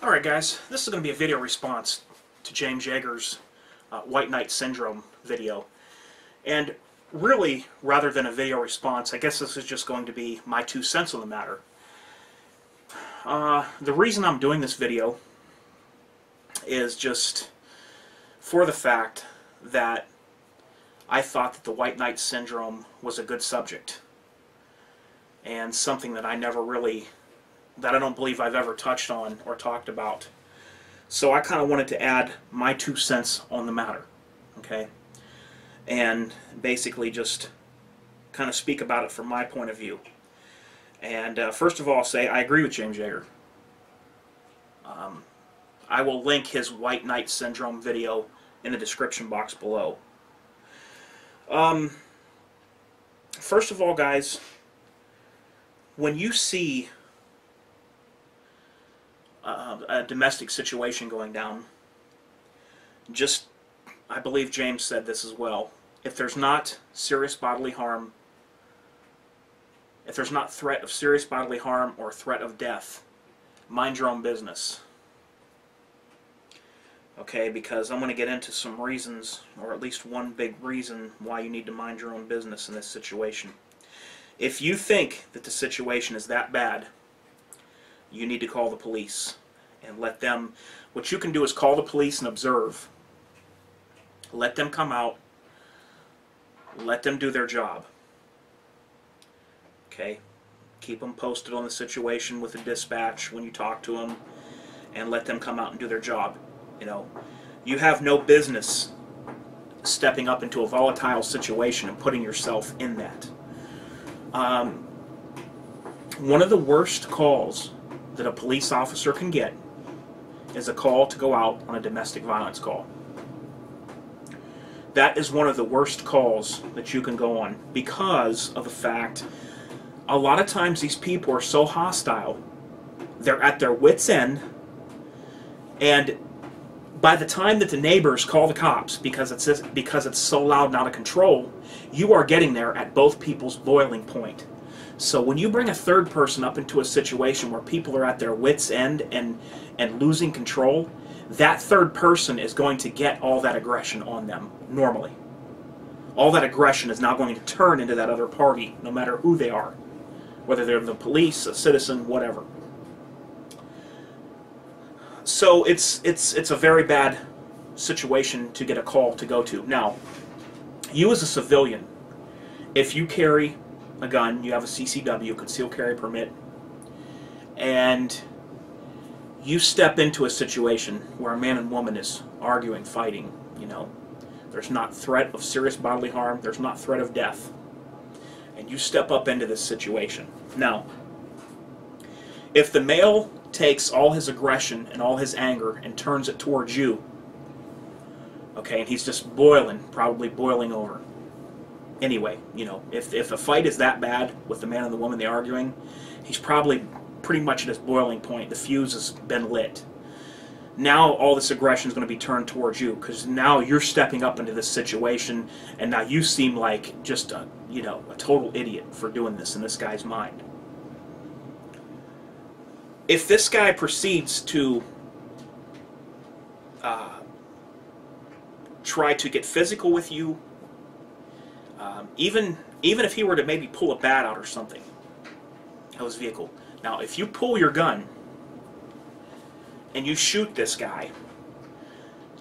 Alright guys, this is going to be a video response to James Yeager's White Knight Syndrome video. And really, rather than a video response, I guess this is just going to be my 2 cents on the matter. The reason I'm doing this video is just for the fact that I thought that the White Knight Syndrome was a good subject. And something that I don't believe I've ever touched on or talked about. So I kind of wanted to add my 2 cents on the matter, okay? And basically just kind of speak about it from my point of view. And first of all, I'll say I agree with James Yeager. I will link his White Knight Syndrome video in the description box below. First of all, guys, when you see a domestic situation going down, I believe James said this as well, if there's not serious bodily harm, if there's not threat of serious bodily harm or threat of death, mind your own business. Okay, because I'm going to get into some reasons, or at least one big reason why you need to mind your own business in this situation. If you think that the situation is that bad, you need to call the police and let them, what you can do is call the police and observe. Let them come out, let them do their job. Okay? Keep them posted on the situation with the dispatch when you talk to them, and let them come out and do their job. You know, you have no business stepping up into a volatile situation and putting yourself in that. One of the worst calls that a police officer can get is a call to go out on a domestic violence call. That is one of the worst calls that you can go on because of the fact a lot of times these people are so hostile, they're at their wits' end, and by the time that the neighbors call the cops because it's so loud and out of control, you are getting there at both people's boiling point. So when you bring a third person up into a situation where people are at their wits' end and losing control, that third person is going to get all that aggression on them normally. All that aggression is now going to turn into that other party, no matter who they are. Whether they're the police, a citizen, whatever. So it's a very bad situation to get a call to go to. Now, you as a civilian, if you carry a gun, you have a CCW, concealed carry permit, and you step into a situation where a man and woman is arguing, fighting, you know, there's not threat of serious bodily harm, there's not threat of death, and you step up into this situation. Now, if the male takes all his aggression and all his anger and turns it towards you, okay, and he's just boiling, probably boiling over. Anyway, you know, if a fight is that bad with the man and the woman, they're arguing, he's probably pretty much at his boiling point. The fuse has been lit. Now all this aggression is going to be turned towards you because now you're stepping up into this situation, and now you seem like just a total idiot for doing this in this guy's mind. If this guy proceeds to try to get physical with you, even if he were to maybe pull a bat out or something of his vehicle. Now, if you pull your gun and you shoot this guy,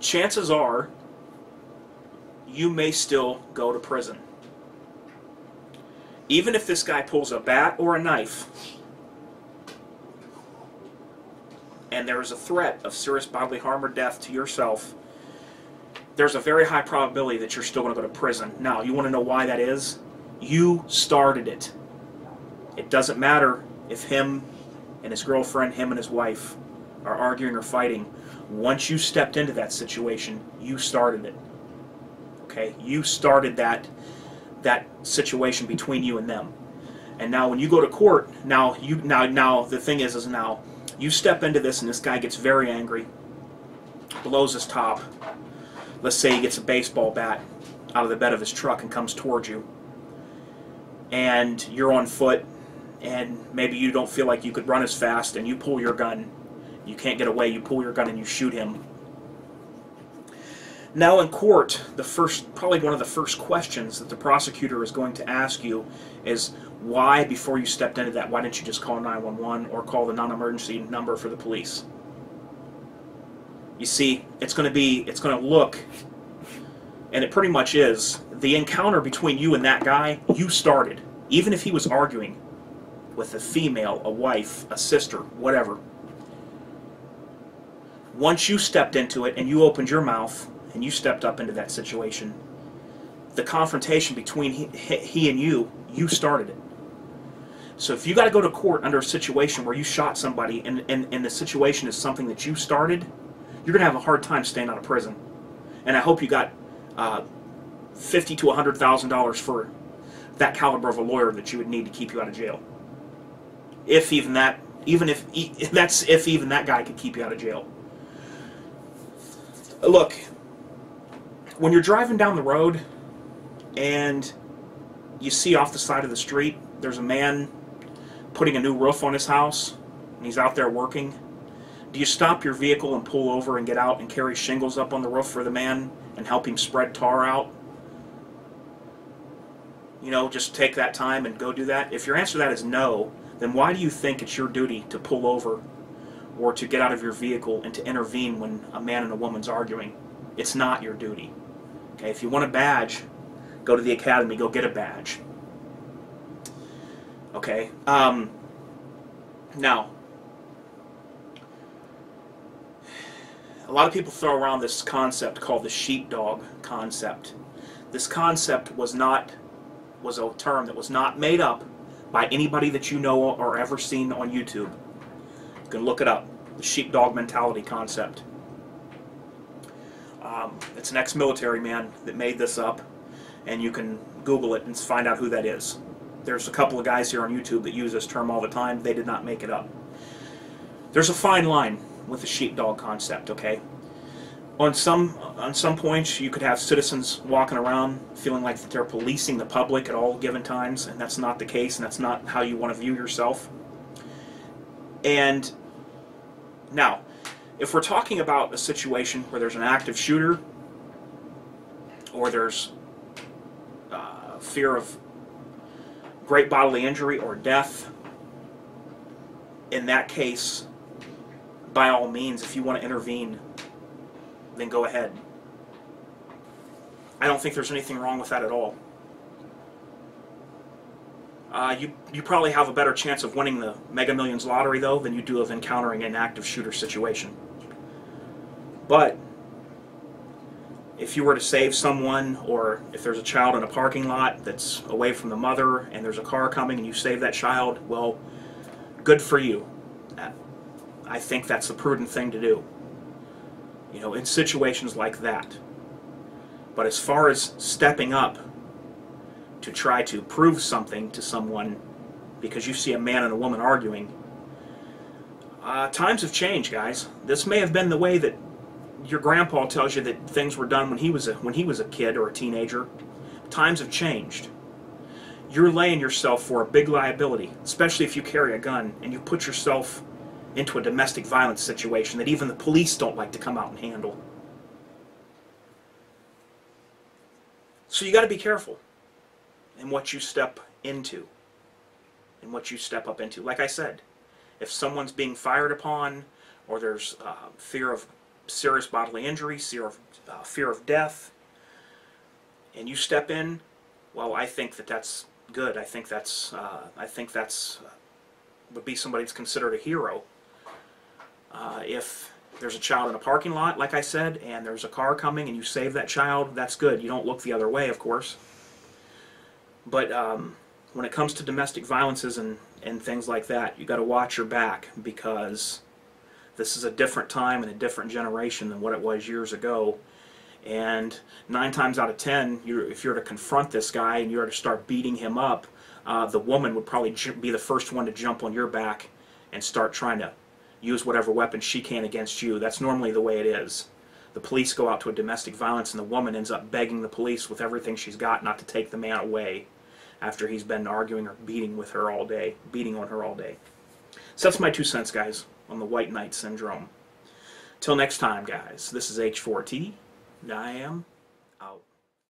chances are you may still go to prison. Even if this guy pulls a bat or a knife and there is a threat of serious bodily harm or death to yourself, there's a very high probability that you're still going to go to prison. Now, you want to know why that is? You started it. It doesn't matter if him and his girlfriend, him and his wife are arguing or fighting. Once you stepped into that situation, you started it. Okay? You started that situation between you and them. And now when you go to court, now the thing is now you step into this and this guy gets very angry, blows his top. Let's say he gets a baseball bat out of the bed of his truck and comes towards you. And you're on foot, and maybe you don't feel like you could run as fast, and you pull your gun, You can't get away, you pull your gun and you shoot him. Now in court, probably one of the first questions that the prosecutor is going to ask you is, why, before you stepped into that, why didn't you just call 911 or call the non-emergency number for the police? You see, it's going to look, and it pretty much is, the encounter between you and that guy, you started. Even if he was arguing with a female, a wife, a sister, whatever. Once you stepped into it and you opened your mouth and you stepped up into that situation, the confrontation between he and you started it. So if you got to go to court under a situation where you shot somebody and the situation is something that you started, you're going to have a hard time staying out of prison. And I hope you got $50,000 to $100,000 for that caliber of a lawyer that you would need to keep you out of jail. If even that guy could keep you out of jail. Look, when you're driving down the road and you see off the side of the street there's a man putting a new roof on his house and he's out there working, do you stop your vehicle and pull over and get out and carry shingles up on the roof for the man and help him spread tar out? You know, just take that time and go do that? If your answer to that is no, then why do you think it's your duty to pull over or to get out of your vehicle and to intervene when a man and a woman's arguing? It's not your duty. Okay, if you want a badge, go to the academy, go get a badge. Okay, now, a lot of people throw around this concept called the sheepdog concept. This concept was a term that was not made up by anybody that you know or ever seen on YouTube. You can look it up, the sheepdog mentality concept. It's an ex-military man that made this up, and you can Google it and find out who that is. There's a couple of guys here on YouTube that use this term all the time. They did not make it up. There's a fine line with the sheepdog concept, okay? On some points, you could have citizens walking around feeling like that they're policing the public at all given times, and that's not the case, and that's not how you want to view yourself. And now, if we're talking about a situation where there's an active shooter, or there's fear of great bodily injury or death, in that case, by all means, if you want to intervene, then go ahead. I don't think there's anything wrong with that at all. You probably have a better chance of winning the Mega Millions lottery, though, than you do of encountering an active shooter situation. But if you were to save someone, or if there's a child in a parking lot that's away from the mother and there's a car coming and you save that child, well, good for you. I think that's the prudent thing to do, you know, in situations like that. But as far as stepping up to try to prove something to someone because you see a man and a woman arguing, times have changed, guys. This may have been the way that your grandpa tells you that things were done when he was a kid or a teenager. Times have changed. You're laying yourself for a big liability, especially if you carry a gun and you put yourself into a domestic violence situation that even the police don't like to come out and handle. So you got to be careful in what you step into and what you step up into. Like I said, if someone's being fired upon, or there's fear of serious bodily injury, fear of death, and you step in, well, I think that's good. I think that's would be somebody that's considered a hero. If there's a child in a parking lot, like I said, and there's a car coming and you save that child, that's good. You don't look the other way, of course. But when it comes to domestic violences and things like that, you got to watch your back, because this is a different time and a different generation than what it was years ago. And 9 times out of 10, if you're to confront this guy and you're to start beating him up, the woman would probably be the first one to jump on your back and start trying to use whatever weapon she can against you. That's normally the way it is. The police go out to a domestic violence and the woman ends up begging the police with everything she's got not to take the man away after he's been arguing or beating on her all day. So that's my 2 cents, guys. on the White Knight Syndrome. Till next time, guys, this is H4T, and I am out.